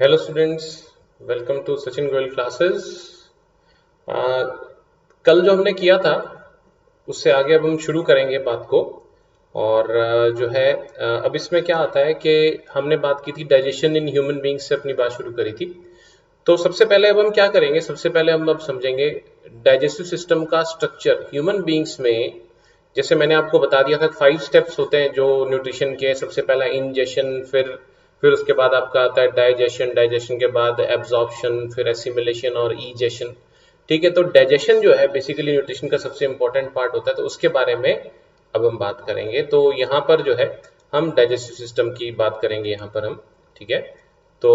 Hello students, welcome to Sachin Goyal classes. कल जो हमने किया था उससे आगे अब हम शुरू करेंगे बात को। और जो है अब इसमें क्या आता है कि हमने बात की थी डाइजेशन इन ह्यूमन बींग्स से अपनी बात शुरू करी थी। तो सबसे पहले अब हम क्या करेंगे, सबसे पहले हम अब समझेंगे डाइजेस्टिव सिस्टम का स्ट्रक्चर ह्यूमन बींग्स में। जैसे मैंने आपको बता दिया था 5 स्टेप्स होते हैं जो न्यूट्रिशन के। सबसे पहला इंजेशन, फिर उसके बाद आपका आता है डाइजेशन, डाइजेशन के बाद एब्जॉर्प्शन, फिर एसिमिलेशन और ईजेशन। ठीक है, तो डाइजेशन जो है बेसिकली न्यूट्रिशन का सबसे इंपॉर्टेंट पार्ट होता है, तो उसके बारे में अब हम बात करेंगे। तो यहाँ पर जो है हम डाइजेस्टिव सिस्टम की बात करेंगे यहाँ पर हम। ठीक है, तो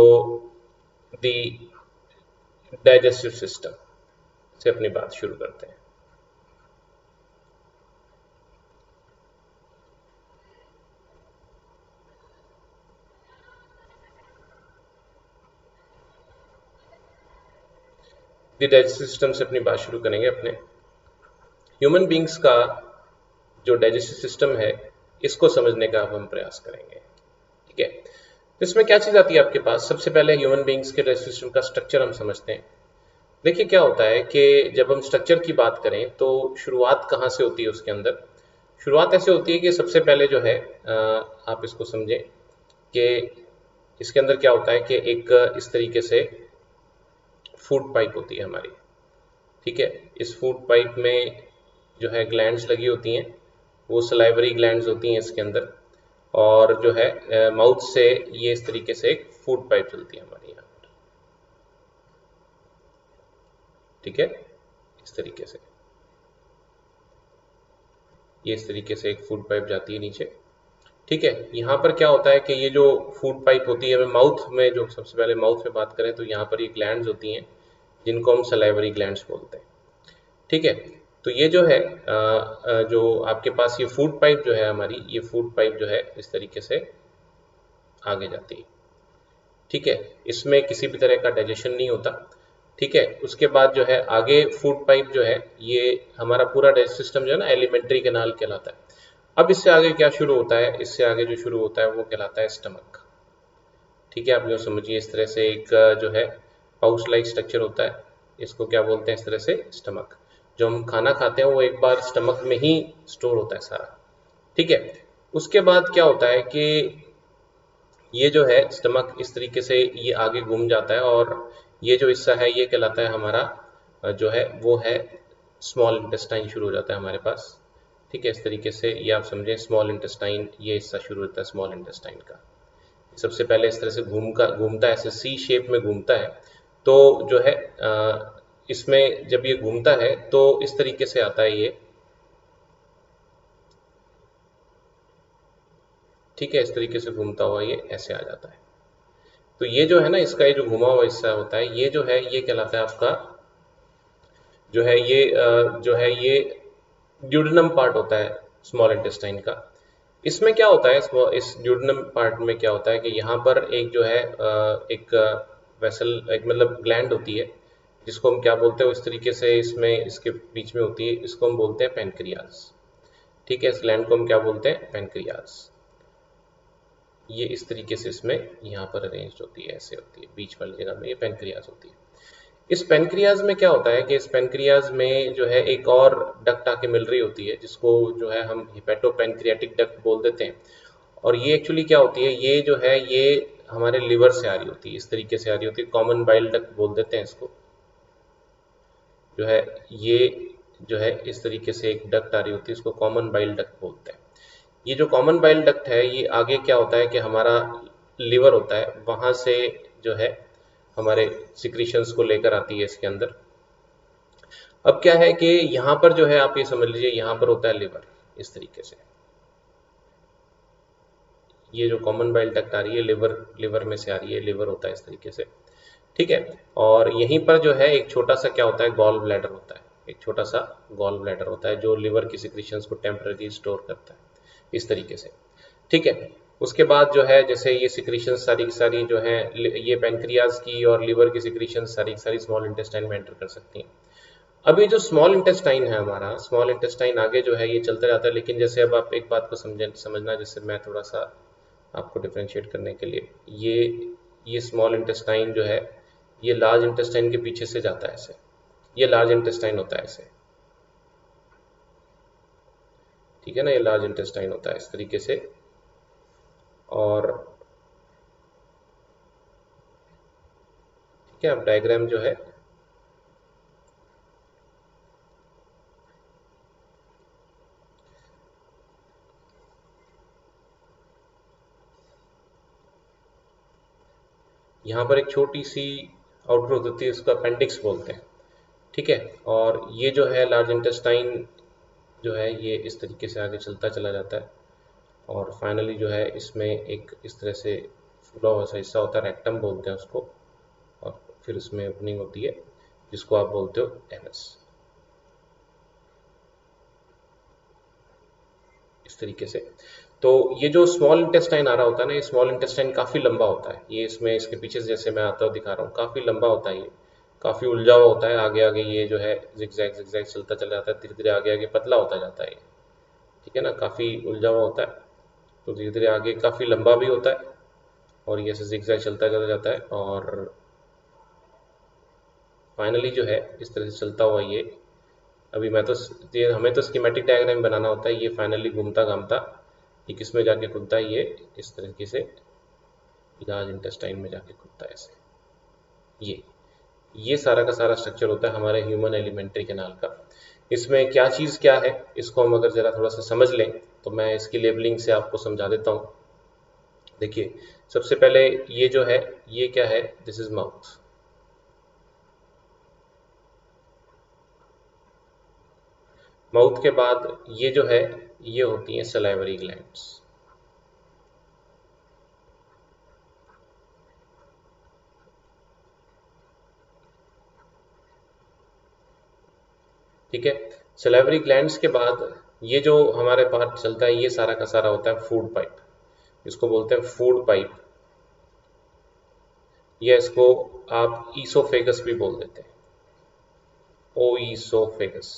दी डाइजेस्टिव सिस्टम से अपनी बात शुरू करते हैं। दी डाइजेस्टिव सिस्टम से अपनी बात शुरू करेंगे अपने ह्यूमन बींग्स का जो डाइजेस्टिव सिस्टम है, इसको समझने का अब हम प्रयास करेंगे। ठीक है, तो इसमें क्या चीज आती है आपके पास। सबसे पहले ह्यूमन बींग्स के डाइजेस्टिव सिस्टम का स्ट्रक्चर हम समझते हैं। देखिए क्या होता है कि जब हम स्ट्रक्चर की बात करें तो शुरुआत कहाँ से होती है उसके अंदर। शुरुआत ऐसे होती है कि सबसे पहले जो है आप इसको समझें कि इसके अंदर क्या होता है कि एक इस तरीके से फूड पाइप होती है हमारी। ठीक है, इस फूड पाइप में जो है ग्लैंड्स लगी होती हैं, वो सलाइवरी ग्लैंड्स होती हैं इसके अंदर। और जो है माउथ से ये इस तरीके से एक फूड पाइप चलती है हमारी यहाँ पर। ठीक है, इस तरीके से ये इस तरीके से एक फूड पाइप जाती है नीचे। ठीक है, यहाँ पर क्या होता है कि ये जो फूड पाइप होती है माउथ में, जो सबसे पहले माउथ में बात करें तो यहाँ पर ये ग्लैंड्स होती हैं जिनको हम सलाइवरी ग्लैंड्स बोलते हैं। ठीक है, तो ये जो है जो आपके पास ये फूड पाइप जो है हमारी, ये फूड पाइप जो है इस तरीके से आगे जाती है। ठीक है, इसमें किसी भी तरह का डाइजेशन नहीं होता। ठीक है, उसके बाद जो है आगे फूड पाइप जो है, ये हमारा पूरा डाइजेस्ट सिस्टम जो है ना एलिमेंट्री कैनाल कहलाता है। अब इससे आगे क्या शुरू होता है, इससे आगे जो शुरू होता है वो कहलाता है स्टमक। ठीक है, आप जो समझिए इस तरह से एक जो है पाउच लाइक स्ट्रक्चर होता है, इसको क्या बोलते हैं इस तरह से, स्टमक। जो हम खाना खाते हैं वो एक बार स्टमक में ही स्टोर होता है सारा। ठीक है, उसके बाद क्या होता है कि ये जो है स्टमक इस तरीके से ये आगे घूम जाता है, और ये जो हिस्सा है ये कहलाता है हमारा जो है वो है स्मॉल इंटेस्टाइन शुरू हो जाता है हमारे पास। ठीक है, इस तरीके से ये आप समझें स्मॉल इंटेस्टाइन, ये हिस्सा शुरू होता है स्मॉल इंटेस्टाइन का। सबसे पहले इस तरह से घूमता है, ऐसे सी शेप में घूमता है। तो जो है इसमें जब ये घूमता है तो इस तरीके से आता है ये। ठीक है, इस तरीके से घूमता हुआ ये ऐसे आ जाता है। तो ये जो है ना, इसका ये जो घुमा हुआ हिस्सा होता है, ये जो है ये कहलाता है आपका जो है ये जो है ये ड्यूडेनम पार्ट होता है स्मॉल इंटेस्टाइन का। इसमें क्या होता है, इस ड्यूडेनम पार्ट में क्या होता है कि यहाँ पर एक जो है एक वेसल, एक मतलब ग्लैंड होती है जिसको हम क्या बोलते हैं, इस तरीके से इसमें इसके बीच में होती है, इसको हम बोलते हैं पेनक्रियाज। ठीक है, इस ग्लैंड को हम क्या बोलते हैं, पेनक्रियाज। ये इस तरीके से इसमें यहाँ पर अरेंज होती है, ऐसे होती है बीच वाली जगह में, ये पेनक्रियाज होती है। इस पेनक्रियाज में क्या होता है कि इस पेनक्रियाज में जो है एक और डक्ट आके मिल रही होती है जिसको जो है हम हिपेटोपेनक्रियाटिक डक्ट बोल देते हैं। और ये एक्चुअली क्या होती है, ये जो है ये हमारे लिवर से आ रही होती है, इस तरीके से आ रही होती है, कॉमन बाइल डक्ट बोल देते हैं इसको। जो है ये जो है इस तरीके से एक डक्ट आ रही होती है, इसको कॉमन बाइल डक्ट बोलते हैं। ये जो कॉमन बाइल डक्ट है, ये आगे क्या होता है कि हमारा लिवर होता है, वहां से जो है हमारे सिक्रीशंस को लेकर आती है इसके अंदर। अब क्या है कि यहाँ पर जो है आप ये समझ लीजिए, यहाँ पर होता है लिवर इस तरीके से। ये जो कॉमन बाइल डक्ट आ रही है लिवर में से आ रही है, लिवर होता है इस तरीके से। ठीक है, और यहीं पर जो है एक छोटा सा क्या होता है, गॉल ब्लैडर होता है। एक छोटा सा गॉल ब्लैडर होता है जो लिवर की सिक्रीशंस को टेम्पररी स्टोर करता है इस तरीके से। ठीक है, उसके बाद जो है जैसे ये सिक्रीशन सारी की सारी जो है ये पेनक्रियाज की और लिवर की सिक्रीशन सारी की सारी स्मॉल इंटेस्टाइन में एंटर कर सकती हैं। अब ये जो स्मॉल इंटेस्टाइन है हमारा, स्मॉल इंटेस्टाइन आगे जो है ये चलता जाता है। लेकिन जैसे अब आप एक बात को समझना, जैसे मैं थोड़ा सा आपको डिफ्रेंशिएट करने के लिए, ये स्मॉल इंटेस्टाइन जो है ये लार्ज इंटेस्टाइन के पीछे से जाता है ऐसे, ये लार्ज इंटेस्टाइन होता है ऐसे, ठीक है ना, ये लार्ज इंटेस्टाइन होता है इस तरीके से। और ठीक है, अब डायग्राम जो है यहाँ पर एक छोटी सी आउटग्रोथ होती है, उसको अपेंडिक्स बोलते हैं, ठीक है। और ये जो है लार्ज इंटेस्टाइन जो है ये इस तरीके से आगे चलता चला जाता है और फाइनली जो है इसमें एक इस तरह से फूला हुआ सा हिस्सा होता है, रेक्टम बोलते हैं उसको, और फिर उसमें ओपनिंग होती है जिसको आप बोलते हो एनस, इस तरीके से। तो ये जो स्मॉल इंटेस्टाइन आ रहा होता है ना, ये स्मॉल इंटेस्टाइन काफ़ी लंबा होता है, ये इसमें इसके पीछे से जैसे मैं आता हुआ दिखा रहा हूँ काफ़ी लंबा होता है, ये काफ़ी उलझा हुआ होता है, आगे आगे ये जो है जिगजैग जिगजैग चलता चला जाता है, धीरे धीरे आगे आगे पतला होता जाता है ये, ठीक है ना, काफ़ी उलझा हुआ होता है, तो धीरे धीरे आगे काफ़ी लंबा भी होता है और ये ऐसे जिगजैग चलता चला जाता है और फाइनली जो है इस तरह से चलता हुआ ये, अभी मैं तो ये हमें तो स्कीमेटिक डायग्राम बनाना होता है, ये फाइनली घूमता घामता ये किस में जाके खुलता है, ये इस तरीके से लार्ज इंटेस्टाइन में जाके खुलता है ऐसे, ये सारा का सारा स्ट्रक्चर होता है हमारे ह्यूमन एलिमेंट्री कैनाल का। इसमें क्या चीज़ क्या है इसको हम अगर ज़रा थोड़ा सा समझ लें तो मैं इसकी लेबलिंग से आपको समझा देता हूँ। देखिए सबसे पहले ये जो है ये क्या है, दिस इज माउथ, माउथ के बाद ये जो है ये होती हैं सलाइवरी ग्लैंड्स, ठीक है। सलाइवरी ग्लैंड्स के बाद ये जो हमारे पास चलता है ये सारा का सारा होता है फूड पाइप, इसको बोलते हैं फूड पाइप, या इसको आप ईसोफेगस भी बोल देते हैं, ओईसोफेगस,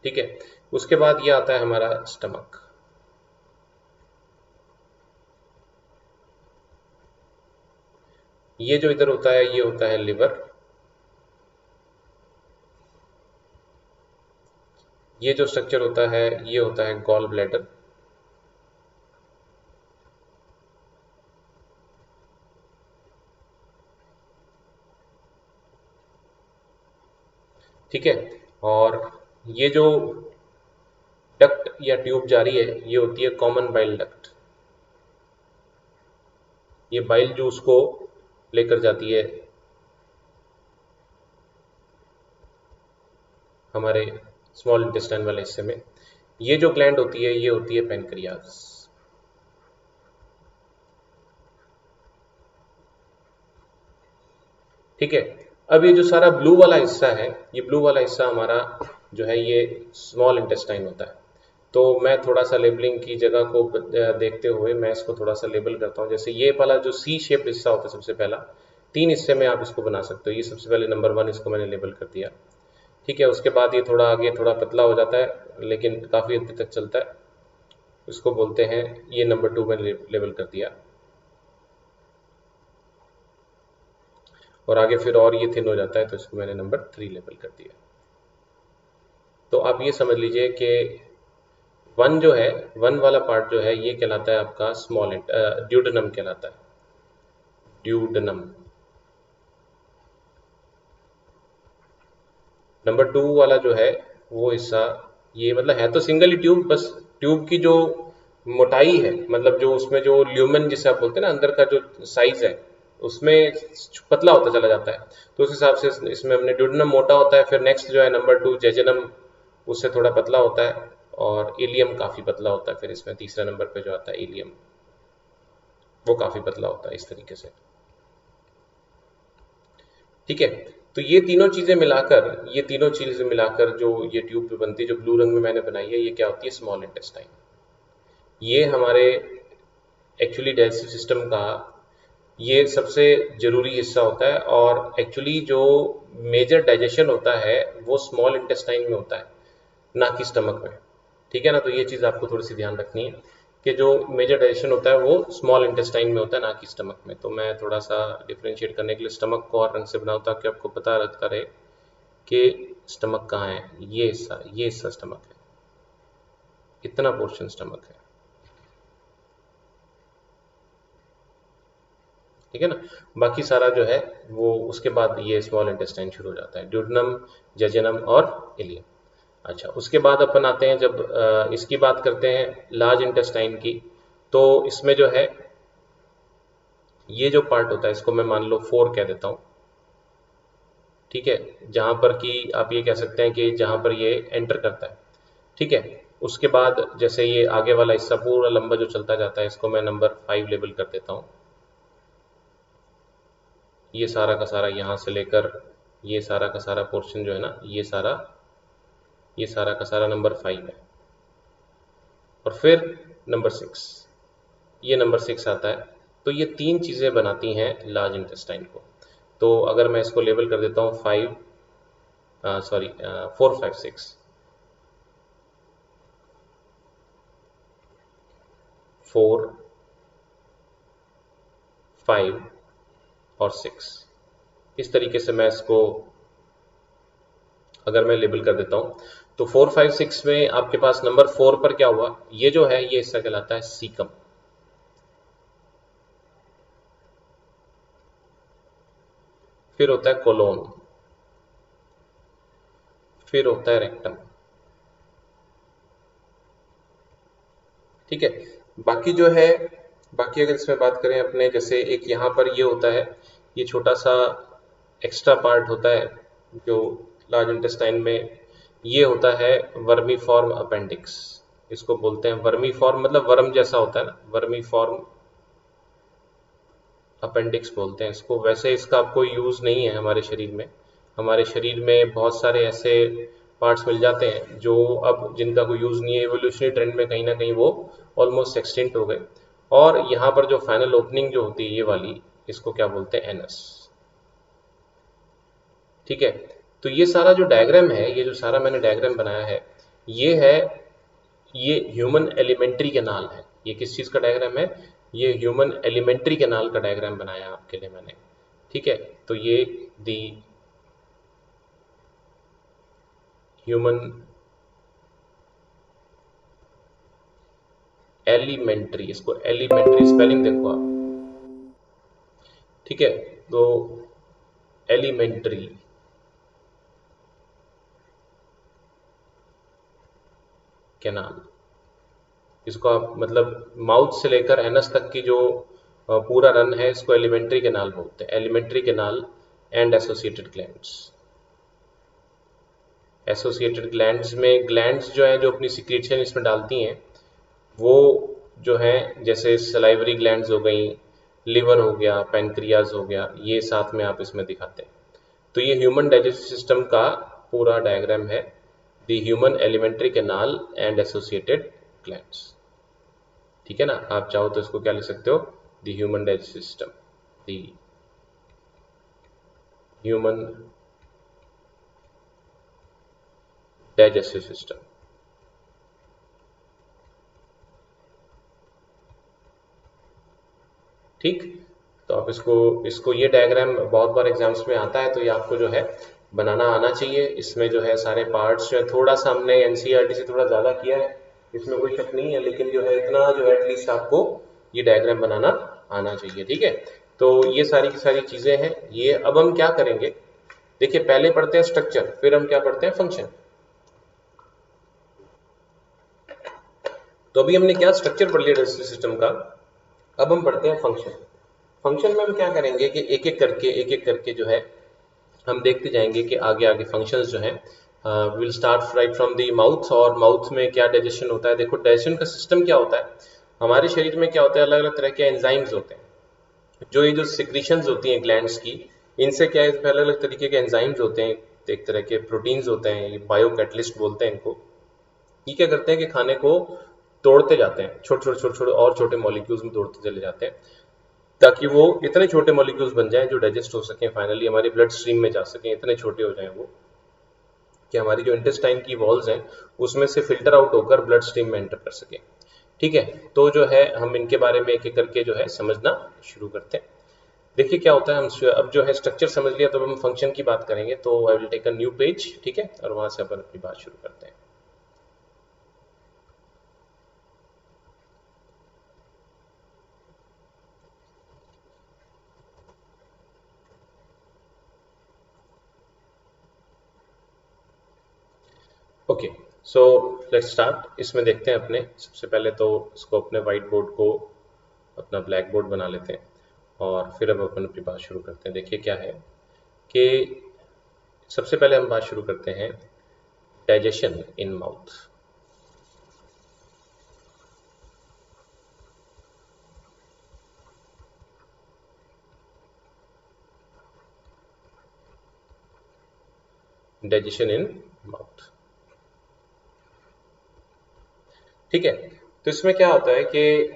ठीक है। उसके बाद ये आता है हमारा स्टमक, ये जो इधर होता है ये होता है लिवर, ये जो स्ट्रक्चर होता है ये होता है गॉल ब्लैडर, ठीक है। और ये जो डक्ट या ट्यूब जा रही है ये होती है कॉमन बाइल डक्ट, ये बाइल जूस को लेकर जाती है हमारे स्मॉल इंटेस्टाइन वाले हिस्से में। ये जो ग्लैंड होती है ये होती है पैनक्रियाज, ठीक है। अब ये जो सारा ब्लू वाला हिस्सा है, ये ब्लू वाला हिस्सा हमारा जो है ये स्मॉल इंटेस्टाइन होता है। तो मैं थोड़ा सा लेबलिंग की जगह को देखते हुए मैं इसको थोड़ा सा लेबल करता हूँ। जैसे ये वाला जो सी शेप हिस्सा होता है सबसे पहला, 3 हिस्से में आप इसको बना सकते हो। ये सबसे पहले नंबर 1 इसको मैंने लेबल कर दिया, ठीक है। उसके बाद ये थोड़ा आगे थोड़ा पतला हो जाता है लेकिन काफ़ी हद तक चलता है, इसको बोलते हैं, ये नंबर 2 मैंने लेबल कर दिया। और आगे फिर और ये थिन हो जाता है तो इसको मैंने नंबर 3 लेबल कर दिया। तो आप ये समझ लीजिए कि 1 जो है, 1 वाला पार्ट जो है ये कहलाता है आपका स्मॉल ड्यूडेनम कहलाता है, ड्यूडेनम। नंबर 2 वाला जो है वो हिस्सा, ये मतलब है तो सिंगल ही ट्यूब, बस ट्यूब की जो मोटाई है, मतलब जो उसमें जो ल्यूमेन जिसे आप बोलते हैं ना अंदर का जो साइज है उसमें पतला होता चला जाता है, तो उस हिसाब से इसमें हमने ड्यूडेनम मोटा होता है। फिर नेक्स्ट जो है नंबर 2 जेजेनम, उससे थोड़ा पतला होता है, और इलियम काफ़ी पतला होता है। फिर इसमें तीसरा नंबर पे जो आता है इलियम, वो काफ़ी पतला होता है इस तरीके से, ठीक है। तो ये तीनों चीज़ें मिलाकर, ये तीनों चीज़ें मिलाकर जो ये ट्यूब पे बनती है, जो ब्लू रंग में मैंने बनाई है, ये क्या होती है, स्मॉल इंटेस्टाइन। ये हमारे एक्चुअली डाइजेस्टिव सिस्टम का ये सबसे ज़रूरी हिस्सा होता है, और एक्चुअली जो मेजर डाइजेशन होता है वो स्मॉल इंटेस्टाइन में होता है, ना कि स्टमक में। ठीक है ना। तो ये चीज़ आपको थोड़ी सी ध्यान रखनी है कि जो मेजर डाइजेशन होता है वो स्मॉल इंटेस्टाइन में होता है, ना कि स्टमक में। तो मैं थोड़ा सा डिफ्रेंशिएट करने के लिए स्टमक को और रंग से बनाऊँ ताकि आपको पता रहता रहे कि स्टमक कहाँ है। ये हिस्सा स्टमक है, इतना पोर्शन स्टमक है, ठीक है ना। बाकी सारा जो है वो उसके बाद ये स्मॉल इंटेस्टाइन शुरू हो जाता है, ड्यूडेनम, जेजुनम और इलियम। अच्छा, उसके बाद अपन आते हैं जब इसकी बात करते हैं लार्ज इंटेस्टाइन की, तो इसमें जो है ये जो पार्ट होता है इसको मैं मान लो 4 कह देता हूँ, ठीक है। जहां पर कि आप ये कह सकते हैं कि जहां पर ये एंटर करता है, ठीक है। उसके बाद जैसे ये आगे वाला हिस्सा पूरा लंबा जो चलता जाता है इसको मैं नंबर 5 लेबल कर देता हूँ। ये सारा का सारा यहाँ से लेकर ये सारा का सारा पोर्शन जो है ना, ये सारा का सारा नंबर 5 है। और फिर नंबर 6, ये नंबर 6 आता है। तो ये 3 चीज़ें बनाती हैं लार्ज इंटेस्टाइन को। तो अगर मैं इसको लेबल कर देता हूँ 5 सॉरी 4 5 6, 4 5 और 6, इस तरीके से मैं इसको अगर मैं लेबल कर देता हूँ तो 4 5 6 में आपके पास नंबर 4 पर क्या हुआ, ये जो है ये हिस्सा कहलाता है सीकम। फिर होता है कोलोन, फिर होता है रेक्टम, ठीक है। बाकी जो है, बाकी अगर इसमें बात करें अपने, जैसे एक यहाँ पर ये होता है, ये छोटा सा एक्स्ट्रा पार्ट होता है जो लार्ज इंटेस्टाइन में, ये होता है वर्मी फॉर्म अपेंडिक्स। इसको बोलते हैं वर्मी फॉर्म, मतलब वर्म जैसा होता है ना, वर्मी फॉर्म अपेंडिक्स बोलते हैं इसको। वैसे इसका आपको यूज़ नहीं है हमारे शरीर में। हमारे शरीर में बहुत सारे ऐसे पार्ट्स मिल जाते हैं जो अब जिनका कोई यूज़ नहीं है, एवोल्यूशनरी ट्रेंड में कहीं ना कहीं वो ऑलमोस्ट एक्सटिंक्ट हो गए। और यहाँ पर जो फाइनल ओपनिंग जो होती है ये वाली, इसको क्या बोलते हैं, एनस, ठीक है। तो ये सारा जो डायग्राम है, ये जो सारा मैंने डायग्राम बनाया है, ये है, ये ह्यूमन एलिमेंट्री कैनाल है। ये किस चीज़ का डायग्राम है, ये ह्यूमन एलिमेंट्री कैनाल का डायग्राम बनाया आपके लिए मैंने, ठीक है। तो ये दी ह्यूमन एलिमेंट्री, इसको एलिमेंट्री स्पेलिंग देखो आप, ठीक है। तो एलिमेंट्री कैनाल, इसको आप मतलब माउथ से लेकर एनस तक की जो पूरा रन है इसको एलिमेंट्री कैनाल बोलते हैं। Alimentary canal and associated glands. Associated glands में ग्लैंड्स जो है जो अपनी सिक्रीशन इसमें डालती हैं, वो जो है जैसे सलाइवरी ग्लैंड्स हो गई, लिवर हो गया, पैनक्रियाज हो गया, ये साथ में आप इसमें दिखाते हैं। तो ये ह्यूमन डाइजेस्टिव सिस्टम का पूरा डायग्राम है, the human alimentary canal and associated glands, ठीक है ना। आप चाहो तो इसको क्या लिख सकते हो, the human digestive system, the human digestive system, ठीक। तो आप इसको इसको ये डायग्राम बहुत बार एग्जाम्स में आता है, तो ये आपको जो है बनाना आना चाहिए। इसमें जो है सारे पार्ट्स जो है, थोड़ा सा हमने एनसीईआरटी से थोड़ा ज़्यादा किया है, इसमें कोई शक नहीं है, लेकिन जो है इतना जो है एटलीस्ट आपको ये डायग्राम बनाना आना चाहिए, ठीक है। तो ये सारी की सारी चीज़ें हैं। ये अब हम क्या करेंगे, देखिए पहले पढ़ते हैं स्ट्रक्चर, फिर हम क्या पढ़ते हैं, फंक्शन। तो अभी हमने क्या स्ट्रक्चर पढ़ लिया डाइजेस्टिव सिस्टम का, अब हम पढ़ते हैं फंक्शन। फंक्शन में हम क्या करेंगे कि एक एक करके जो है हम देखते जाएंगे कि आगे आगे फंक्शंस जो हैं, will start right from the mouth. और माउथ में क्या डाइजेशन होता है, देखो डाइजेशन का सिस्टम क्या होता है, हमारे शरीर में क्या होता है, अलग अलग तरह के एंजाइम्स होते हैं। जो ये जो सिक्रीशंस होती हैं ग्लैंड्स की, इनसे क्या है, अलग अलग तरीके के एंजाइम्स होते हैं, एक तरह के प्रोटीन्स होते हैं, ये बायो कैटलिस्ट बोलते हैं इनको। ये क्या करते हैं कि खाने को तोड़ते जाते हैं, छोटे छोटे छोटे छोटे और छोटे मॉलिक्यूल्स में तोड़ते चले जाते हैं, ताकि वो इतने छोटे मॉलिक्यूल्स बन जाएं जो डाइजेस्ट हो सकें, फाइनली हमारे ब्लड स्ट्रीम में जा सकें, इतने छोटे हो जाएं वो। कि हमारी जो इंटेस्टाइन की वॉल्स हैं उसमें से फिल्टर आउट होकर ब्लड स्ट्रीम में एंटर कर सके। ठीक है, तो जो है हम इनके बारे में एक एक करके जो है समझना शुरू करते हैं। देखिए क्या होता है, हम अब जो है स्ट्रक्चर समझ लिया, तो अब हम फंक्शन की बात करेंगे। तो I will take a new page, ठीक है, और वहां से अपन अपनी बात शुरू करते हैं। Okay, so let's start. इसमें देखते हैं अपने, सबसे पहले तो इसको अपने वाइट बोर्ड को अपना ब्लैक बोर्ड बना लेते हैं और फिर अब अपन अपनी बात शुरू करते हैं। देखिए क्या है कि सबसे पहले हम बात शुरू करते हैं digestion in mouth. Digestion in mouth, ठीक है। तो इसमें क्या होता है कि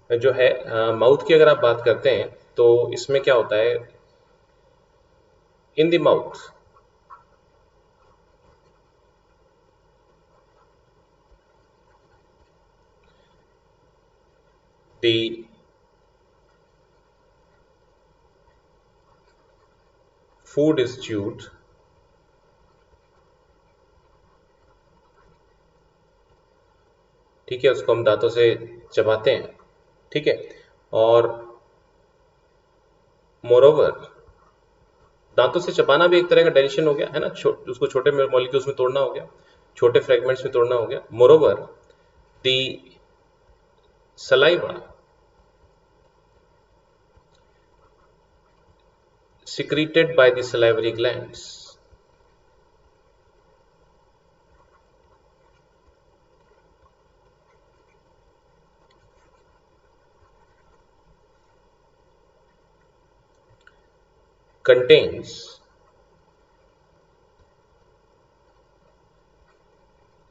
जो है माउथ की अगर आप बात करते हैं तो इसमें क्या होता है, in the mouth the food is chewed, ठीक है, उसको हम दांतों से चबाते हैं, ठीक है। और मोरोवर, दांतों से चबाना भी एक तरह का डाइजेशन हो गया है ना, उसको छोटे मॉलिक्यूल्स में तोड़ना हो गया, छोटे फ्रेगमेंट्स में तोड़ना हो गया। Moreover the saliva secreted by the salivary glands contains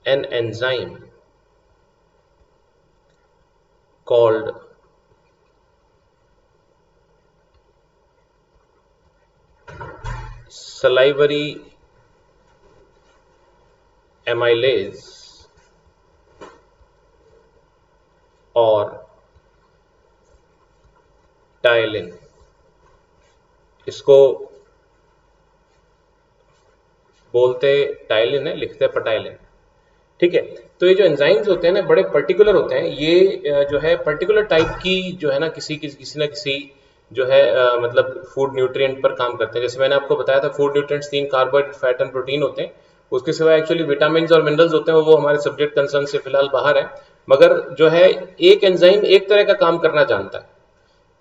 an enzyme called salivary amylase और टाइलिन। इसको बोलते टाइलिन है, लिखते हैं पटाइलिन, ठीक है। तो ये जो एंजाइम्स होते हैं ना, बड़े पर्टिकुलर होते हैं। ये जो है पर्टिकुलर टाइप की जो है ना, किसी ना किसी जो है मतलब फूड न्यूट्रिएंट पर काम करते हैं। जैसे मैंने आपको बताया था, food nutrients 3 carbohydrate, fat and protein होते हैं। उसके सिवा एक्चुअली विटामिन और मिनरल्स होते हैं, वो हमारे सब्जेक्ट कंसर्न से फिलहाल बाहर है। मगर जो है एक एंजाइम एक तरह का काम करना जानता है,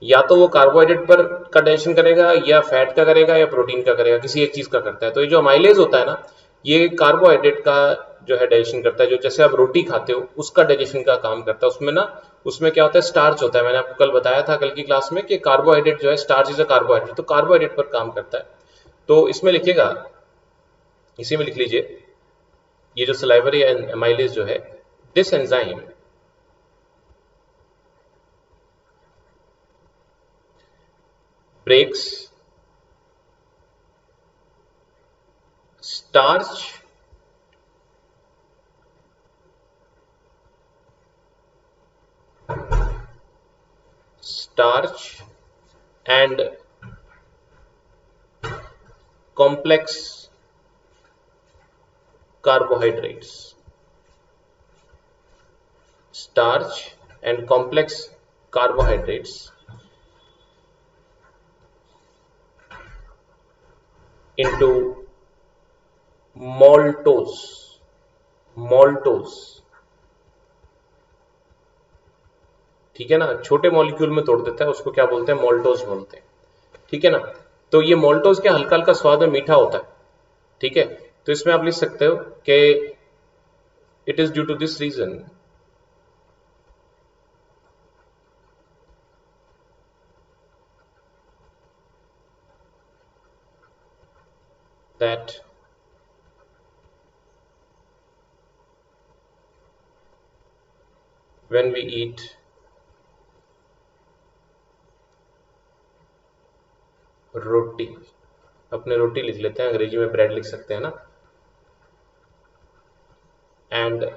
या तो वो कार्बोहाइड्रेट पर का डाइजेशन करेगा, या फैट का करेगा, या प्रोटीन का करेगा, किसी एक चीज का करता है। तो ये जो अमाइलेज होता है ना, ये कार्बोहाइड्रेट का जो है डाइजेशन करता है। जो जैसे आप रोटी खाते हो उसका डाइजेशन का काम करता है। उसमें ना, उसमें क्या होता है, स्टार्च होता है। मैंने आपको कल बताया था, कल की क्लास में, कि कार्बोहाइड्रेट जो है, स्टार्च इज अ कार्बोहाइड्रेट, तो कार्बोहाइड्रेट पर काम करता है। तो इसमें लिखिएगा, इसी में लिख लीजिए, ये जो सलाइवरी एमाइलेज जो है, this enzyme breaks starch starch and complex carbohydrates, starch and complex carbohydrates into maltose, maltose, ठीक है ना, छोटे मॉलिक्यूल में तोड़ देता है, उसको क्या बोलते हैं, मोल्टोज बोलते हैं, ठीक है ना। तो ये मोल्टोज क्या हल्का हल्का स्वाद में मीठा होता है, ठीक है। तो इसमें आप लिख सकते हो कि it is due to this reason that when we eat roti, अपने रोटी लिख लेते हैं, अंग्रेजी में ब्रेड लिख सकते हैं ना। And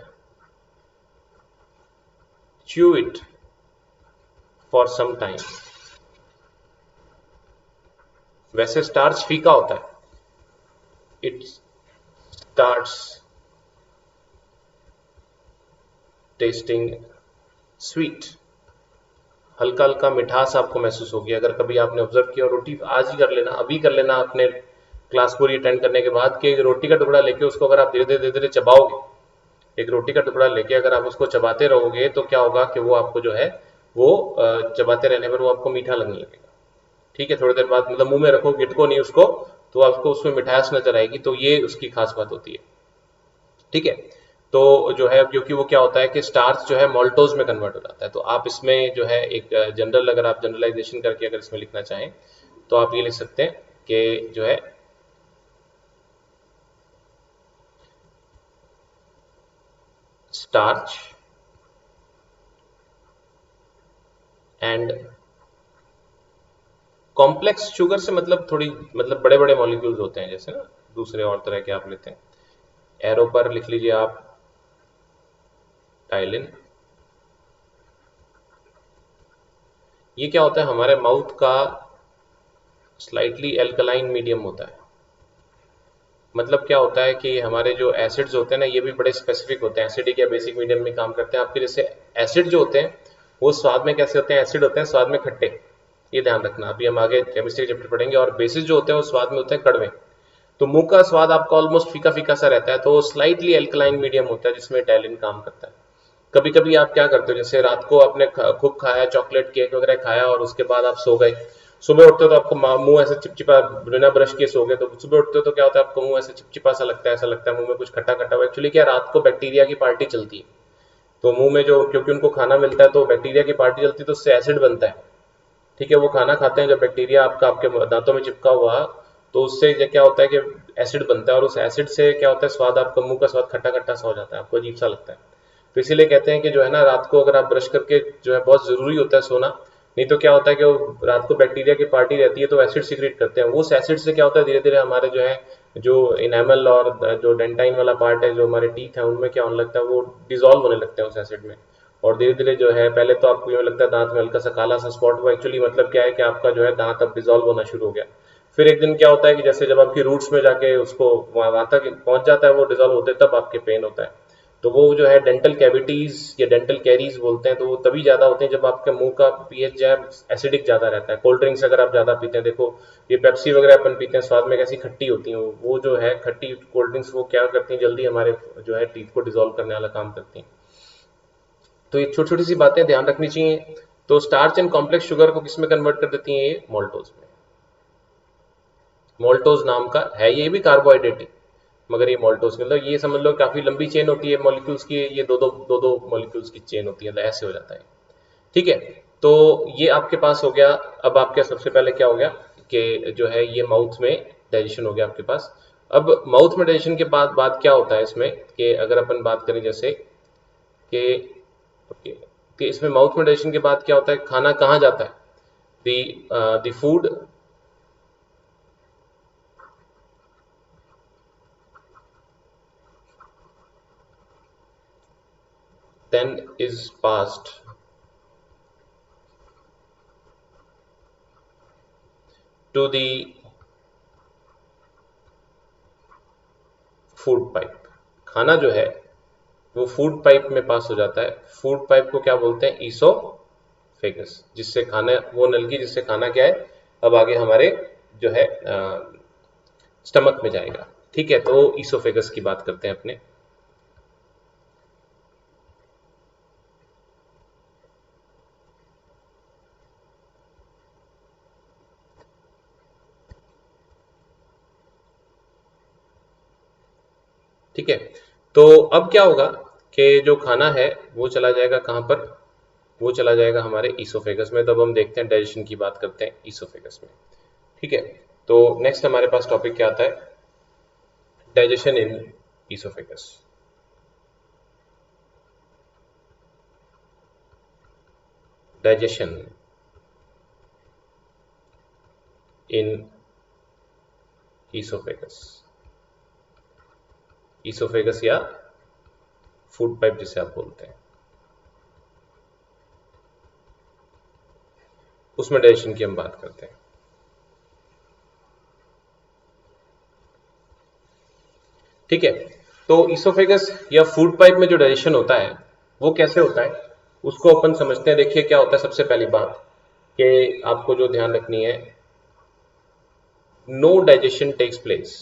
chew it for some time। वैसे स्टार्च फीका होता है, इट स्टार्ट्स टेस्टिंग स्वीट। हल्का हल्का मिठास आपको महसूस होगी। अगर कभी आपने ऑब्जर्व किया, रोटी आज ही कर लेना, अभी कर लेना अपने क्लास पूरी अटेंड करने के बाद, कि रोटी का टुकड़ा लेके उसको अगर आप धीरे धीरे चबाओगे, एक रोटी का टुकड़ा लेके अगर आप उसको चबाते रहोगे तो क्या होगा कि वो आपको जो है वो चबाते रहने पर वो आपको मीठा लगने लगेगा। ठीक है, थोड़ी देर बाद मतलब मुंह में रखो, गिटको नहीं उसको, तो आपको उसमें मिठास नजर आएगी। तो ये उसकी खास बात होती है। ठीक है, तो जो है क्योंकि वो क्या होता है कि स्टार्च जो है मोल्टोज में कन्वर्ट हो जाता है। तो आप इसमें जो है एक जनरल, अगर आप जनरलाइजेशन करके अगर इसमें लिखना चाहें तो आप ये लिख सकते हैं कि जो है स्टार्च एंड कॉम्प्लेक्स शुगर से मतलब थोड़ी मतलब बड़े बड़े मॉलिक्यूल्स होते हैं, जैसे ना दूसरे और तरह के आप लेते हैं। एरो पर लिख लीजिए आप टाइलिन। ये क्या होता है, हमारे माउथ का स्लाइटली एल्कलाइन मीडियम होता है। मतलब क्या होता है कि हमारे जो एसिड्स होते हैं ना, ये भी बड़े स्पेसिफिक होते हैं, एसिडिक या बेसिक मीडियम में काम करते हैं। आपके जैसे एसिड जो होते हैं वो स्वाद में कैसे होते हैं, एसिड होते हैं स्वाद में खट्टे, ये ध्यान रखना। अभी हम आगे केमिस्ट्री चैप्टर पढ़ेंगे। और बेसिस जो होते हैं वो स्वाद में होते हैं कड़वे। तो मुंह का स्वाद आपका ऑलमोस्ट फीका फीका सा रहता है, तो स्लाइटली एल्कलाइन मीडियम होता है जिसमें टैलिन काम करता है। कभी कभी आप क्या करते हो, जैसे रात को आपने खूब खाया, चॉकलेट केक वगैरह खाया और उसके बाद आप सो गए, सुबह उठते हो तो आपको मुंह ऐसे चिपचिपा, बिना ब्रश किए सो गए, तो सुबह उठते हो तो क्या होता है, आपको मुंह ऐसे चिपचिपा सा लगता है, ऐसा लगता है मुंह में कुछ खट्टा खट्टा हुआ। एक्चुअली क्या, रात को बैक्टीरिया की पार्टी चलती है, तो मुंह में जो, क्योंकि उनको खाना मिलता है तो बैक्टीरिया की पार्टी चलती है, तो उससे एसिड बनता है। ठीक है, वो खाना खाते हैं जब बैक्टीरिया आपका आपके दांतों में चिपका हुआ, तो उससे क्या होता है कि एसिड बनता है, और उस एसिड से क्या होता है, स्वाद आपका मुंह का स्वाद खट्टा खट्टा सा हो जाता है, आपको अजीब सा लगता है। तो इसीलिए कहते हैं कि जो है ना, रात को अगर आप ब्रश करके जो है, बहुत जरूरी होता है सोना। नहीं तो क्या होता है कि वो रात को बैक्टीरिया की पार्टी रहती है तो एसिड सीक्रेट करते हैं। उस एसिड से क्या होता है, धीरे धीरे हमारे जो है जो इनेमल और जो डेंटाइन वाला पार्ट है, जो हमारे टीथ है, उनमें क्या होने लगता है, वो डिजोल्व होने लगते हैं उस एसिड में। और धीरे धीरे जो है, पहले तो आपको ये लगता है दांत में हल्का सा काला सा स्पॉट हुआ, एक्चुअली मतलब क्या है कि आपका जो है दांत अब डिजोल्व होना शुरू हो गया। फिर एक दिन क्या होता है कि जैसे जब आपकी रूट्स में जाके उसको वहां तक पहुंच जाता है वो डिजोल्व होते, तब आपके पेन होता है। तो वो जो है डेंटल कैविटीज या डेंटल कैरीज बोलते हैं, तो वो तभी ज्यादा होते हैं जब आपके मुंह का पीएच जो है एसिडिक ज्यादा रहता है। कोल्ड ड्रिंक्स अगर आप ज्यादा पीते हैं, देखो ये पेप्सी वगैरह अपन पीते हैं, स्वाद में कैसी खट्टी होती है, वो जो है खट्टी कोल्ड ड्रिंक्स वो क्या करती हैं, जल्दी हमारे जो है टीथ को डिजोल्व करने वाला काम करती हैं। तो ये छोटी छोटी सी बातें ध्यान रखनी चाहिए। तो स्टार्च एंड कॉम्प्लेक्स शुगर को किस में कन्वर्ट कर देती हैं, ये मोल्टोज में। मोल्टोज नाम का है, ये भी कार्बोहाइड्रेट है, मगर ये मोल्टोज मतलब ये समझ लो काफी लंबी चेन होती है मॉलिक्यूल्स की, ये दो दो मॉलिक्यूल्स की चेन होती है, तो ऐसे हो जाता है। ठीक है, तो ये आपके पास हो गया। अब आपके सबसे पहले क्या हो गया कि जो है ये माउथ में डाइजेशन हो गया आपके पास। अब माउथ में डाइजेशन के बाद क्या होता है इसमें, कि अगर अपन बात करें जैसे कि ओके, कि इसमें माउथ में डाइजेशन के बाद क्या होता है, खाना कहाँ जाता है, the food then is passed to the food pipe. खाना जो है वो फूड पाइप में पास हो जाता है। फूड पाइप को क्या बोलते हैं, ईसोफेगस, जिससे खाना, वो नलकी जिससे खाना क्या है अब आगे हमारे जो है स्टमक में जाएगा। ठीक है, तो ईसोफेगस की बात करते हैं अपने। ठीक है, तो अब क्या होगा कि जो खाना है वो चला जाएगा कहाँ पर, वो चला जाएगा हमारे ईसोफेगस में। तब हम देखते हैं, डाइजेशन की बात करते हैं ईसोफेगस में। ठीक है, तो नेक्स्ट हमारे पास टॉपिक क्या आता है, डाइजेशन इन ईसोफेगस। डाइजेशन इन ईसोफेगस, ईसोफेगस या फूड पाइप जिसे आप बोलते हैं, उसमें डाइजेशन की हम बात करते हैं। ठीक है, तो ईसोफेगस या फूड पाइप में जो डाइजेशन होता है वो कैसे होता है उसको अपन समझते हैं। देखिए क्या होता है, सबसे पहली बात कि आपको जो ध्यान रखनी है, no digestion takes place,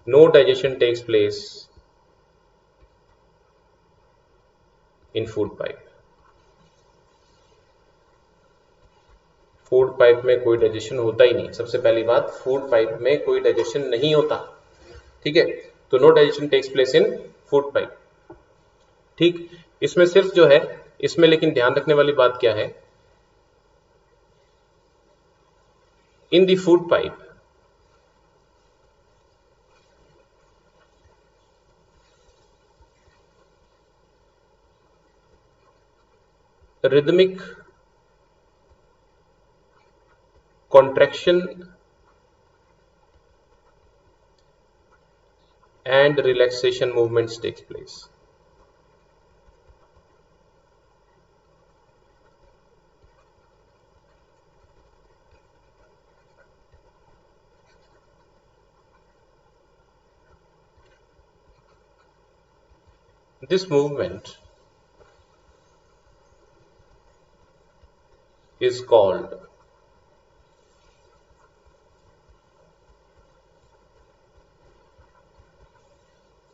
no digestion takes place in food pipe. Food pipe में कोई डाइजेशन होता ही नहीं। सबसे पहली बात, फूड पाइप में कोई डाइजेशन नहीं होता। ठीक है, तो no digestion takes place in food pipe. ठीक, इसमें सिर्फ जो है, इसमें लेकिन ध्यान रखने वाली बात क्या है, in the food pipe rhythmic contraction and relaxation movements takes place। This movement is called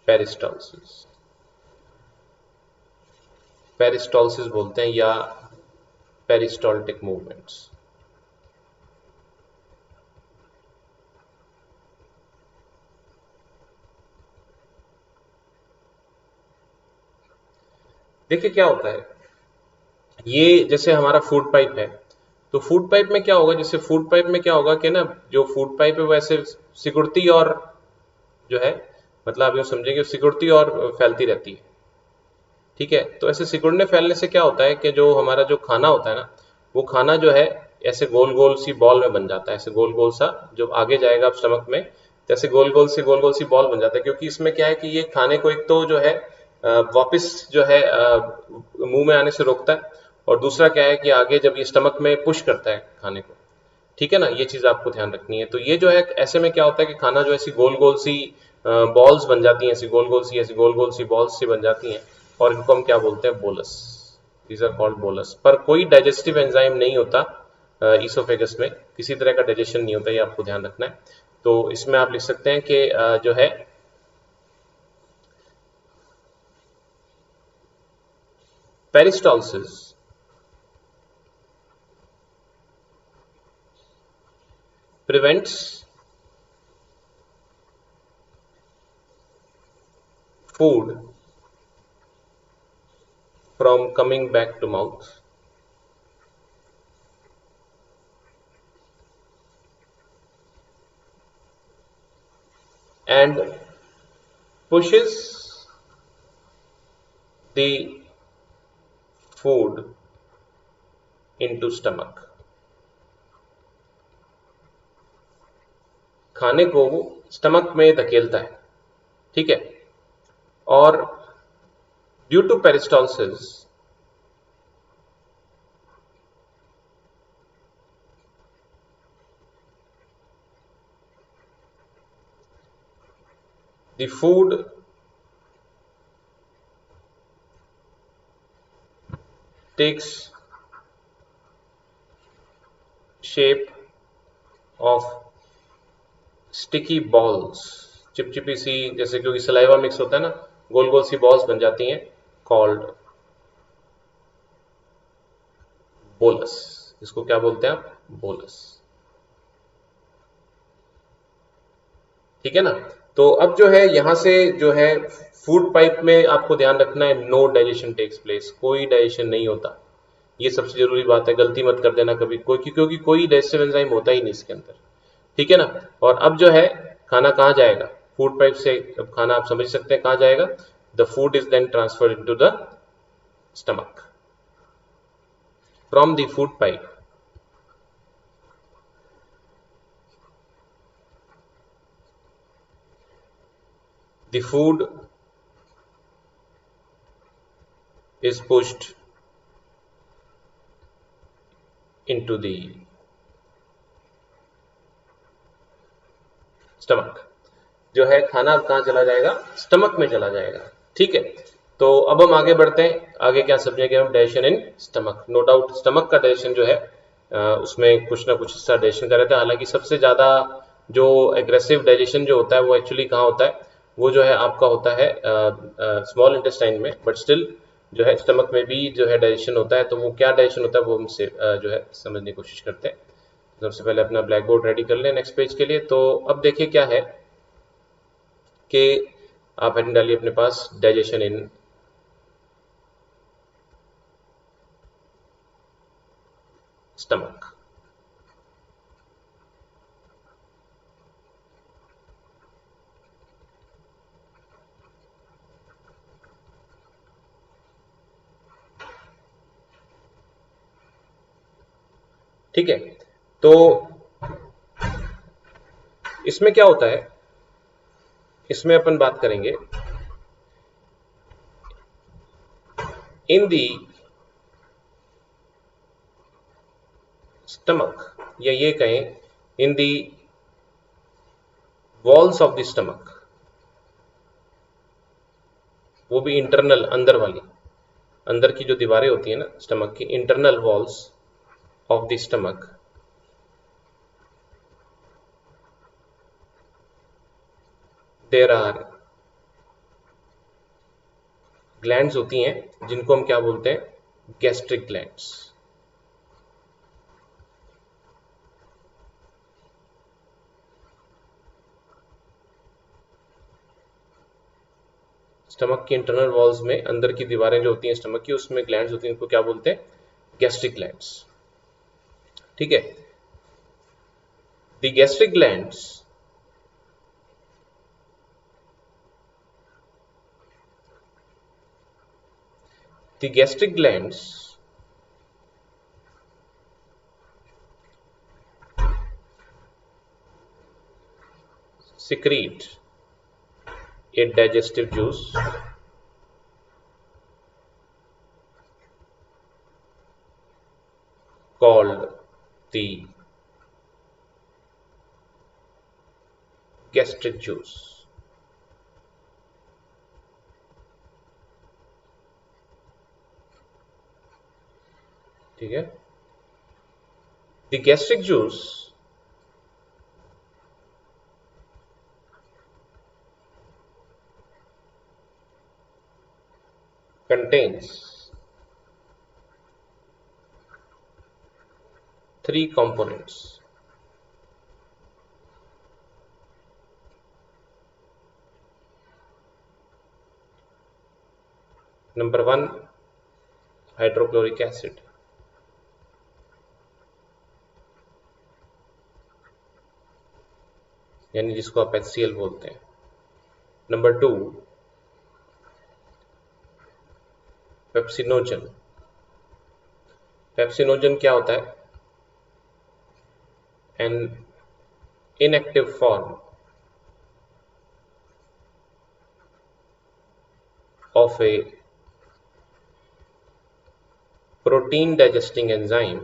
पेरिस्टॉल्सिस। पेरिस्टॉल्सिस बोलते हैं या पेरिस्टॉल्टिक मूवमेंट्स। देखिए क्या होता है, ये जैसे हमारा फूड पाइप है, तो फूड पाइप में क्या होगा, जैसे फूड पाइप में क्या होगा कि ना, जो फूड पाइप है वो ऐसे सिकुड़ती और जो है, मतलब आप यूँ समझेंगे सिकुड़ती और फैलती रहती है। ठीक है, तो ऐसे सिकुड़ने फैलने से क्या होता है कि जो हमारा जो खाना होता है ना, वो खाना जो है ऐसे गोल गोल सी बॉल में बन जाता है। ऐसे गोल गोल सा जब आगे जाएगा आप स्टमक में, जैसे गोल गोल सी बॉल बन जाता है। क्योंकि इसमें क्या है कि ये खाने को एक तो जो है वापस जो है मुंह में आने से रोकता है, और दूसरा क्या है कि आगे जब ये स्टमक में पुश करता है खाने को। ठीक है ना, ये चीज आपको ध्यान रखनी है। तो ये जो है, ऐसे में क्या होता है कि खाना जो ऐसी गोल गोल सी बॉल्स बन जाती हैं, ऐसी गोल गोल सी बॉल्स सी बन जाती हैं, और इनको हम क्या बोलते हैं, bolus. These are called bolus. पर कोई डाइजेस्टिव एंजाइम नहीं होता ईसोफेगस में, किसी तरह का डाइजेशन नहीं होता, ये आपको ध्यान रखना है। तो इसमें आप लिख सकते हैं कि जो है पेरिस्टॉल्सिस prevents food from coming back to mouth and pushes the food into stomach। खाने को स्टमक में धकेलता है। ठीक है, और due to peristalsis the food takes shape of sticky balls, चिपचिपी सी, जैसे क्योंकि सलाइवा मिक्स होता है ना, गोल गोल सी बॉल्स बन जाती हैं, कॉल्ड बोलस। इसको क्या बोलते हैं आप, बोलस। ठीक है ना, तो अब जो है यहां से जो है फूड पाइप में आपको ध्यान रखना है, नो डाइजेशन टेक्स प्लेस, कोई डाइजेशन नहीं होता। ये सबसे जरूरी बात है, गलती मत कर देना कभी कोई, क्योंकि कोई डाइजेस्टिव एंजाइम होता ही नहीं इसके अंदर। ठीक है ना, और अब जो है खाना कहाँ जाएगा, फूड पाइप से अब खाना आप समझ सकते हैं कहाँ जाएगा। The food is then transferred into the stomach from the food pipe. the food is pushed into the stomach. जो है खाना अब कहाँ चला जाएगा, स्टमक में चला जाएगा। ठीक है, तो अब हम आगे बढ़ते हैं। आगे क्या समझेंगे हम, digestion in stomach. No doubt stomach का डाइजेशन जो है उसमें कुछ ना कुछ हिस्सा डाइजेशन का रहता है। हालांकि सबसे ज्यादा जो एग्रेसिव डाइजेशन जो होता है वो एक्चुअली कहाँ होता है, वो जो है आपका होता है स्मॉल इंटेस्टाइन में, बट स्टिल जो है स्टमक में भी जो है डाइजेशन होता है। तो वो क्या डाइजेशन होता है वो हमसे जो है समझने की कोशिश करते हैं। सबसे पहले अपना ब्लैक बोर्ड रेडी कर लें नेक्स्ट पेज के लिए। तो अब देखिए क्या है कि आप हेडिंग डालिए अपने पास, डाइजेशन इन स्टमक। ठीक है, तो इसमें क्या होता है, इसमें अपन बात करेंगे इन दी स्टमक, या ये कहें in the walls of the stomach, वो भी इंटरनल, अंदर वाली, अंदर की जो दीवारें होती है ना स्टमक की, internal walls of the stomach, there are glands होती हैं जिनको हम क्या बोलते हैं, गैस्ट्रिक ग्लैंड्स। स्टमक की इंटरनल वॉल्स में अंदर की दीवारें जो होती हैं स्टमक की, उसमें ग्लैंड्स होती हैं, उनको क्या बोलते हैं, गैस्ट्रिक ग्लैंड्स। ठीक है, the gastric glands the gastric glands secrete a digestive juice called the gastric juice। ठीक है, the gastric juice contains 3 components। Number 1 hydrochloric acid, यानी जिसको आप HCl बोलते हैं। Number 2 pepsinogen. पेप्सिनोजन क्या होता है, an inactive form of A protein digesting enzyme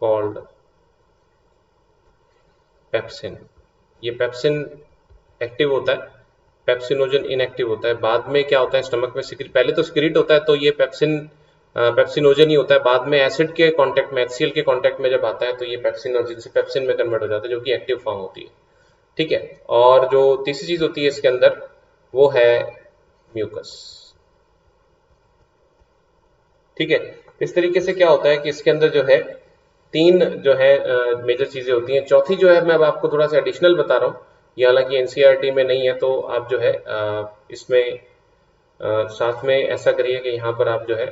called pepsin. ये पेप्सिन एक्टिव होता है, पेप्सिनोजन इनएक्टिव होता है। बाद में क्या होता है, स्टमक में सिक्रीट, पहले तो सिक्रीट होता है तो ये पेप्सिनोजन ही होता है। बाद में एसिड के कांटेक्ट में, HCl के कांटेक्ट में जब आता है तो ये पेप्सिनोजन से पेप्सिन में कन्वर्ट हो जाता है, जो कि एक्टिव फॉर्म होती है। ठीक है, और जो तीसरी चीज होती है इसके अंदर वो है म्यूकस। ठीक है, इस तरीके से क्या होता है कि इसके अंदर जो है 3 जो है मेजर चीजें होती हैं। चौथी जो है मैं अब आपको थोड़ा सा एडिशनल बता रहा हूँ, ये हालांकि एनसीईआरटी में नहीं है, तो आप जो है इसमें साथ में ऐसा करिए कि यहाँ पर आप जो है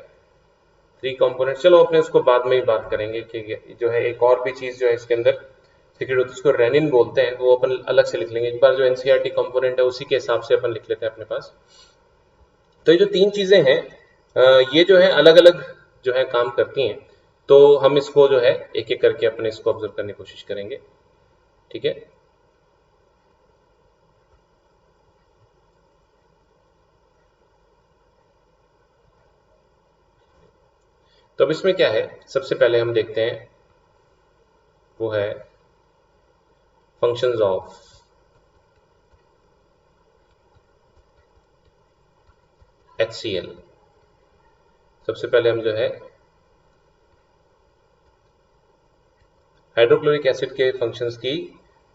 3 कंपोनेंट, चलो अपने उसको बाद में ही बात करेंगे कि जो है एक और भी चीज जो है इसके अंदर सीक्रेट होती है, उसको रेनिन बोलते हैं, वो अपन अलग से लिख लेंगे। एक बार जो एनसीईआरटी कंपोनेंट है उसी के हिसाब से अपन लिख लेते हैं अपने पास। तो ये जो 3 चीजें हैं ये जो है अलग अलग जो है काम करती हैं। तो हम इसको जो है एक एक करके अपने इसको ऑब्जर्व करने की कोशिश करेंगे, ठीक है। तो अब इसमें क्या है, सबसे पहले हम देखते हैं वो है फंक्शंस ऑफ HCl। सबसे पहले हम जो है हाइड्रोक्लोरिक एसिड के फंक्शंस की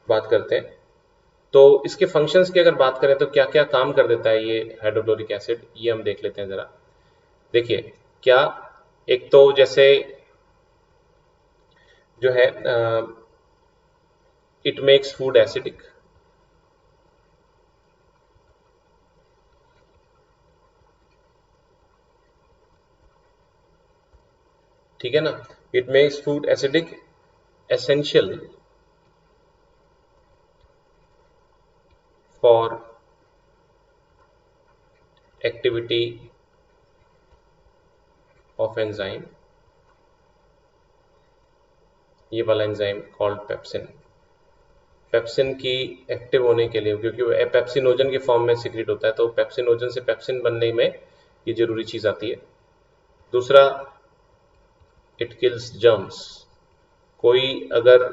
बात करते हैं। तो इसके फंक्शंस की अगर बात करें तो क्या क्या काम कर देता है ये हाइड्रोक्लोरिक एसिड, ये हम देख लेते हैं जरा। देखिए क्या, एक तो जैसे जो है इट मेक्स फूड एसिडिक, ठीक है ना। It makes food acidic essential for activity of enzyme, ये वाला एंजाइम कॉल्ड पेप्सिन। पेप्सिन की एक्टिव होने के लिए, क्योंकि वो पेप्सिनोजन के फॉर्म में सिक्रीट होता है, तो पेप्सिनोजन से पेप्सिन बनने में ये जरूरी चीज आती है। दूसरा, इट किल्स जर्म्स। कोई अगर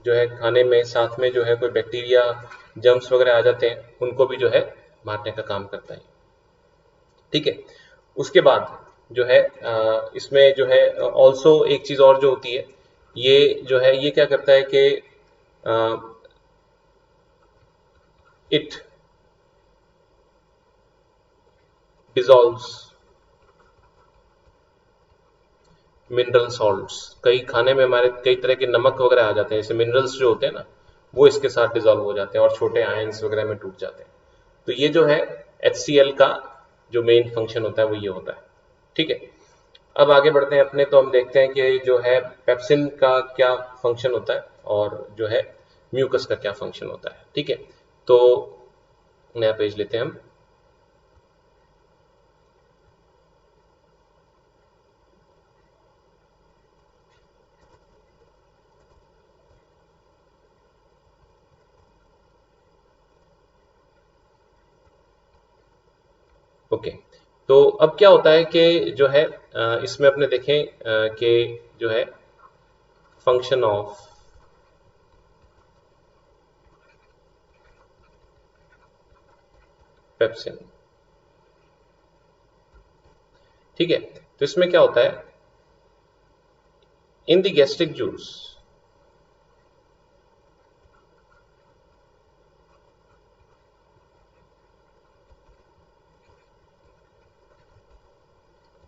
जो है खाने में साथ में जो है कोई बैक्टीरिया जर्म्स वगैरह आ जाते हैं, उनको भी जो है मारने का काम करता है, ठीक है। उसके बाद जो है इसमें जो है ऑल्सो एक चीज और जो होती है, ये जो है ये क्या करता है कि इट डिसॉल्व्स मिनरल सॉल्ट्स। कई खाने में हमारे कई तरह के नमक वगैरह आ जाते हैं, जैसे मिनरल्स जो होते हैं ना, वो इसके साथ डिसॉल्व हो जाते हैं और छोटे आयंस वगैरह में टूट जाते हैं। तो ये जो है HCl का जो मेन फंक्शन होता है वो ये होता है, ठीक है। अब आगे बढ़ते हैं अपने, तो हम देखते हैं कि जो है पेप्सिन का क्या फंक्शन होता है और जो है म्यूकस का क्या फंक्शन होता है, ठीक है। तो नया पेज लेते हैं हम। ओके, तो अब क्या होता है कि जो है इसमें अपने देखें कि जो है फंक्शन ऑफ पेप्सिन, ठीक है। तो इसमें क्या होता है, in the gastric juice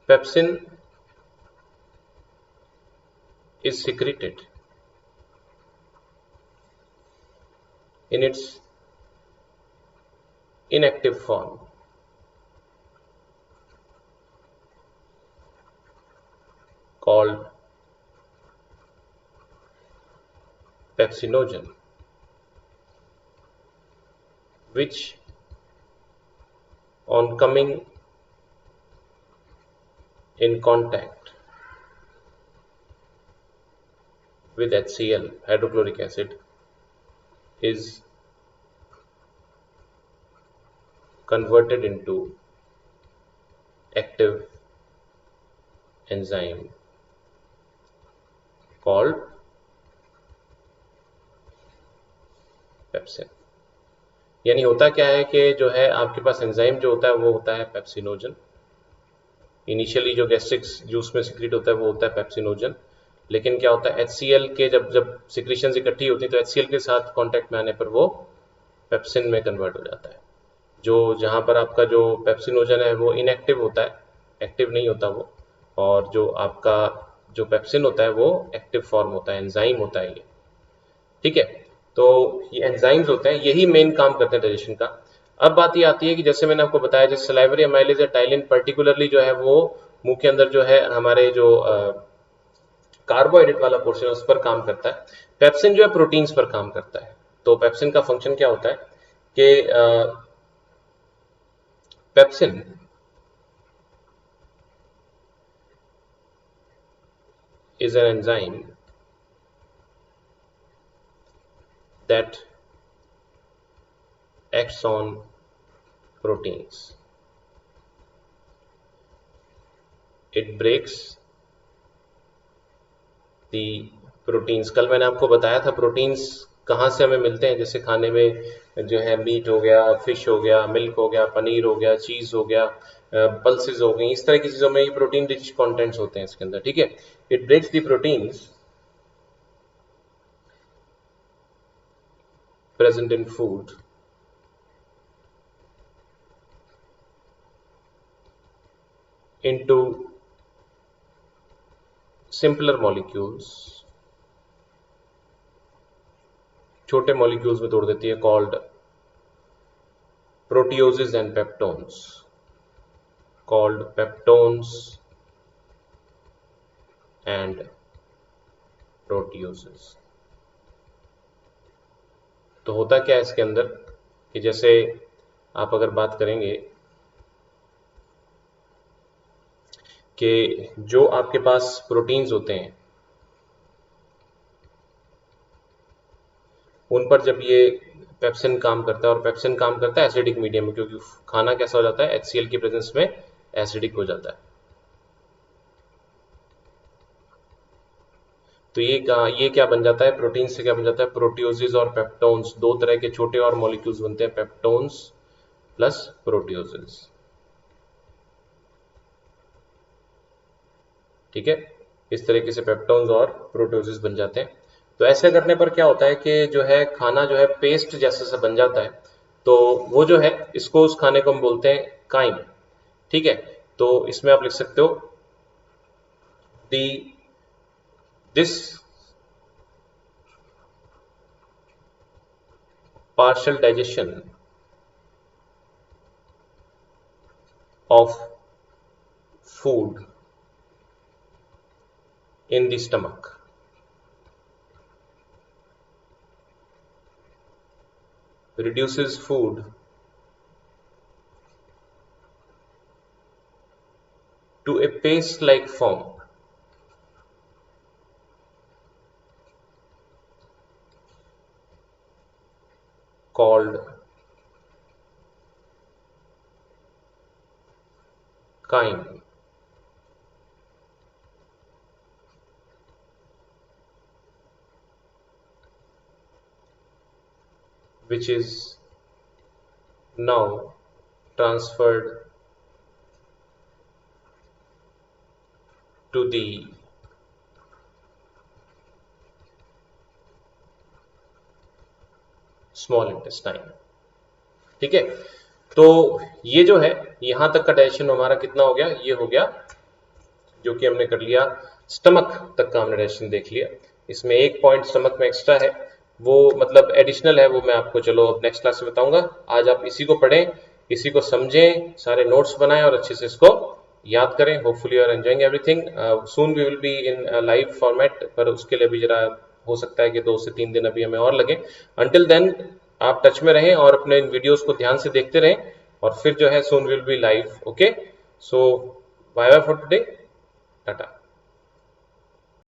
pepsin is secreted in its inactive form called pepsinogen, which on coming in contact with HCl, hydrochloric acid, is converted into active enzyme called pepsin. यानी होता क्या है कि जो है आपके पास एंजाइम जो होता है वो होता है पेप्सिनोजन। इनिशियली जो गैस्ट्रिक जूस में सिक्रीट होता है वो होता है पेप्सिनोजन, लेकिन क्या होता है HCl के जब जब सिक्रीशंस इकट्ठी होती है तो HCl के साथ कांटेक्ट में आने पर वो पेप्सिन में कन्वर्ट हो जाता है। जो जहां पर आपका जो पेप्सिनोजन है वो इनएक्टिव होता है, एक्टिव नहीं होता वो, और जो आपका जो पेप्सिन होता है वो एक्टिव फॉर्म होता है, एंजाइम होता है ये, ठीक है। तो ये एंजाइम्स होते हैं, यही मेन काम करते हैं डाइजेशन का। अब बात ये आती है कि जैसे मैंने आपको बताया, जैसे सलाइवरी अमाइलेज या टाइलिन पर्टिकुलरली जो है वो मुंह के अंदर जो है हमारे जो कार्बोहाइड्रेट वाला पोर्शन है उस पर काम करता है। पेप्सिन जो है प्रोटीन्स पर काम करता है। तो पेप्सिन का फंक्शन क्या होता है कि pepsin is an enzyme that acts on proteins. It breaks the proteins. कल मैंने आपको बताया था प्रोटीन्स कहाँ से हमें मिलते हैं, जैसे खाने में जो है मीट हो गया, फिश हो गया, मिल्क हो गया, पनीर हो गया, चीज हो गया, पल्सेस हो गई, इस तरह की चीजों में ये प्रोटीन रिच कंटेंट्स होते हैं इसके अंदर, ठीक है। It breaks the proteins present in food into simpler molecules, छोटे मॉलिक्यूल्स में तोड़ देती है, called proteoses and peptones, called peptones and proteoses। तो होता क्या है इसके अंदर कि जैसे आप अगर बात करेंगे कि जो आपके पास प्रोटीन्स होते हैं उन पर जब ये पेप्सिन काम करता है, और पेप्सिन काम करता है एसिडिक मीडियम में, क्योंकि खाना कैसा हो जाता है, HCl की प्रेजेंस में एसिडिक हो जाता है। तो ये क्या बन जाता है, प्रोटीन से क्या बन जाता है, प्रोटियोसिस और पेप्टोन्स, दो तरह के छोटे और मॉलिक्यूल्स बनते हैं, पेप्टोन्स प्लस प्रोटियोसिस, ठीक है। इस तरीके से पेप्टोन्स और प्रोटियोसिस बन जाते हैं। तो ऐसे करने पर क्या होता है कि जो है खाना जो है पेस्ट जैसा सा बन जाता है, तो वो जो है इसको, उस खाने को हम बोलते हैं काइम, ठीक है। तो इसमें आप लिख सकते हो this partial digestion of food in the stomach reduces food to a paste-like form called chyme, which is now transferred to the small intestine, ठीक है। तो ये जो है यहां तक का डाइजेशन हमारा कितना हो गया, ये हो गया जो कि हमने कर लिया, स्टमक तक का हमने डाइजेशन देख लिया। इसमें एक पॉइंट स्टमक में एक्स्ट्रा है, वो मतलब एडिशनल है, वो मैं आपको चलो अब नेक्स्ट क्लास में बताऊंगा। आज आप इसी को पढ़ें, इसी को समझें, सारे नोट्स बनाएं और अच्छे से इसको याद करें। Hopefully you are enjoying everything. Soon we will be in live format, पर उसके लिए भी जरा हो सकता है कि 2 से 3 दिन अभी हमें और लगे। अंटिल देन आप टच में रहें और अपने इन वीडियोस को ध्यान से देखते रहें, और फिर जो है soon will be live. Okay, so bye bye for today, Tata.